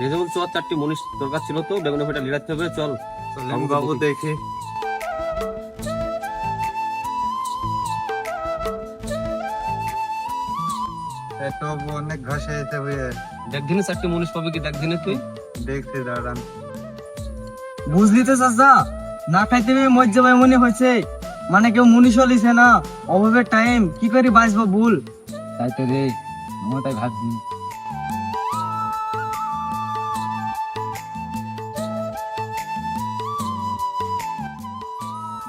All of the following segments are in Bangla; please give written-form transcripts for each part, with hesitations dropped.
রেজাবুল চল, 4টি মনীষ দরকার ছিল তো, বেগুনের ফেটা লিড়াতে হবে, চল। বাবু দেখি এত অনেক ঘাস হয়েছে বুঝে দেখ দিনে 4টি মনীষ পাবে কি, দেখ দিনে তুই। দেখছি দাঁড়ান। বুঝলি তো চাচা, না খাইতে পেয়ে মজ্জা ভাই মনে হয়েছে, মানে কেউ মুনিশ লিছে না, অভাবের টাইম কি করে বাঁচবো ভুল। তাই তো রে, আমার তাই ভাবছি।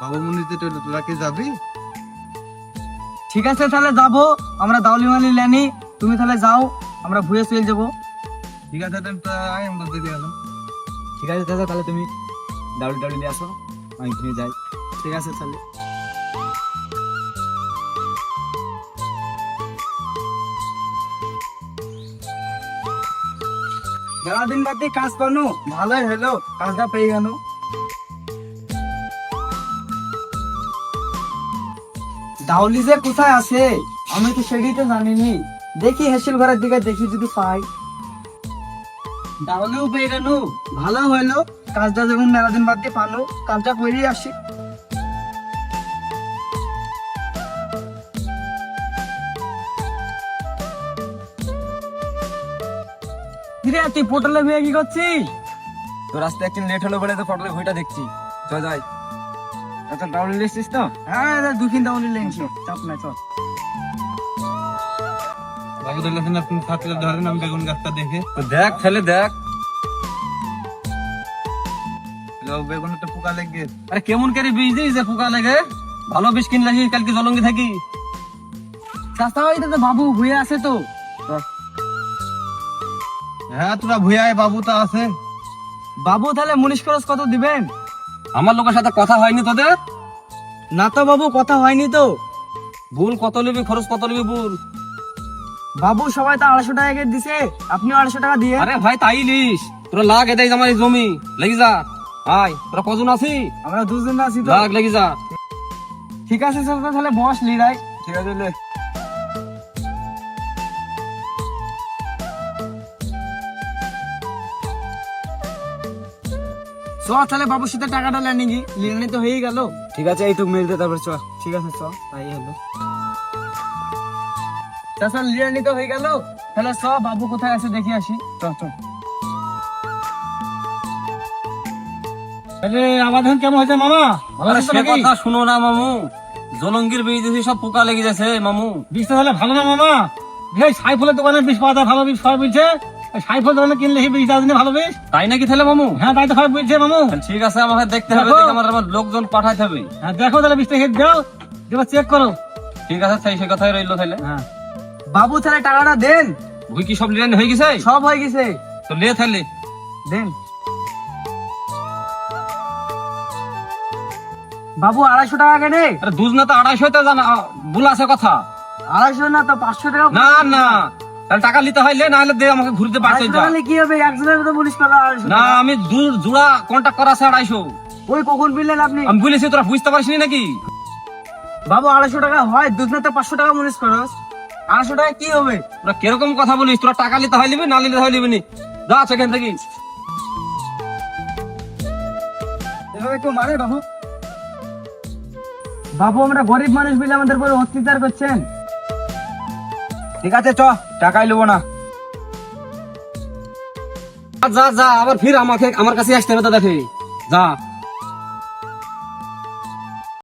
বাবু মনিতে তোরা কি যাবি? ঠিক আছে তাহলে যাবো, আমরা দাউলি মালি লেনি, তুমি তাহলে যাও, আমরা ভুয়ে চলে যাবো। ঠিক আছে তাই আমরা দেখে গেলাম। ঠিক আছে চাচা, তাহলে তুমি দাউলি টাউলি নিয়ে আসো, আমি ভুয়ে যাই। ঠিক আছে তাহলে। সারাদিন বাদে কাজ পানো, ভালোই হলো, কাজটা পেয়ে গেল। দাউলি যে কোথায় আছে আমি তো সেটাই তো জানিনি, দেখি হেসেল ঘরের দিকে দেখি যদি পাই। দাউলিও পেয়ে গেল, ভালো হইলো, কাজটা যখন মেলাদিন বাদ দিয়ে পানো, কাজটা করেই আসি। কিরে তুই পটলে ভুয়ে কি করছিস? তো রাস্তায় একদিন লেট হলো বলে তো পটলের ভুঁইটা দেখছি। চল যাই। আচ্ছা ডাউলি লিখছিস তো? হ্যাঁ দুখিন দাউলি লেনছি, চাপ নাই, চল। বাবু দেখলেন আপনি ছাত্রীরা ধরেন আমি বেগুন গাছটা দেখে তো দেখ ফেলে দেখ। বেগুনে তো পোকা লেগে আরে কেমন করে বীজ দিস যে পোকা লাগে? ভালো বীজ কিনলে কি কালকে জলঙ্গি থাকি? চাষা ওই তো বাবু ভুয়ে আছে তো। হ্যাঁ তোরা ভুয়ায় বাবু তো আছে। বাবু তাহলে মুনিশ খরচ কত দিবেন? আমার লোকের সাথে কথা হয়নি তোদের? না তো বাবু, কথা হয়নি তো। ভুল কত নিবি, খরচ কত নিবি বল। বাবু সবাই তো 250 টাকা করে দিছে, আপনিও 250 টাকা দিয়ে। আরে ভাই তাই লিস, তোরা লাগ এটাই আমার এই জমি, লেগে যা। আয় তোরা কজন আছি? আমরা দুজন আছি তো। লাগ লেগে যা। ঠিক আছে স্যার, তাহলে বস লিরাই। ঠিক আছে লে। চ তাহলে বাবুর সাথে টাকাটা লেনি কি, লেনি তো হয়ে গেল। ঠিক আছে এইটুক মেলতে তারপর চল। ঠিক আছে চ, তাই হলো। চাচা লিরানি তো হয়ে গেল, তাহলে চ বাবু কোথায় আছে দেখি আসি। চ চ। আরে আবাদন কেমন হয়েছে মামা? ভালো আরে লাগছে সে নাকি? কথা শুনো না মামু, জলঙ্গির বীজ দিয়েছি সব পোকা লেগে যাচ্ছে মামু। বীজটা তাহলে ভালো না মামা? এই সাইফুলের দোকানে বীজ পাওয়া যায়, ভালো বীজ সবাই বলছে। সাইফুল দোকানে কিনলে সেই বীজটা দিনে ভালো বীজ। তাই নাকি তাহলে মামু? হ্যাঁ তাই তো সবাই বলছে মামু। ঠিক আছে, আমাকে দেখতে হবে, দেখো। দেখে আমার লোকজন পাঠাইতে হবে। হ্যাঁ দেখো তাহলে বীজটা খেয়ে দাও, এবার চেক করো। ঠিক আছে, সেই কথাই রইলো তাহলে। হ্যাঁ বাবু তাহলে টাকাটা দেন। ভুই কি সব লিরানি হয়ে গেছে? সব হয়ে গেছে, তো লে তাহলে। দেন। বাবু 250 টাকা কেনে? আরে দুজ না তো 250 তো জানা ভুল আছে কথা। 250 না তো 500 টাকা। না না, তাহলে টাকা নিতে হয় লে, না হলে দে আমাকে ঘুরতে পারতে 250 যা। টাকা নিলে কি হবে, একজনের তো পুলিশ পাবে 250 না টাকা। আমি জোড়া কন্টাক্ট করা আছে 250। ওই কখন বললেন আপনি? আমি বলেছি তোরা বুঝতে পারিস নাকি? বাবু 250 টাকা হয়, দুধনাতে 500 টাকা মুনিশ খরচ, 250 টাকা কি হবে? তোরা কিরকম কথা বলিস? তোরা টাকা নিতে হয় নিবি, না নিতে হয় নিবি নি। যা সেখান থেকে। এভাবে কেউ মারে বাবু? বাবু আমরা গরিব মানুষ বলে আমাদের উপর অত্যাচার করছেন। ঠিক আছে চ, টাকাই নেবো না। যা যা, আবার ফির আমাকে আমার কাছে আসতে হবে তো, দেখে যা।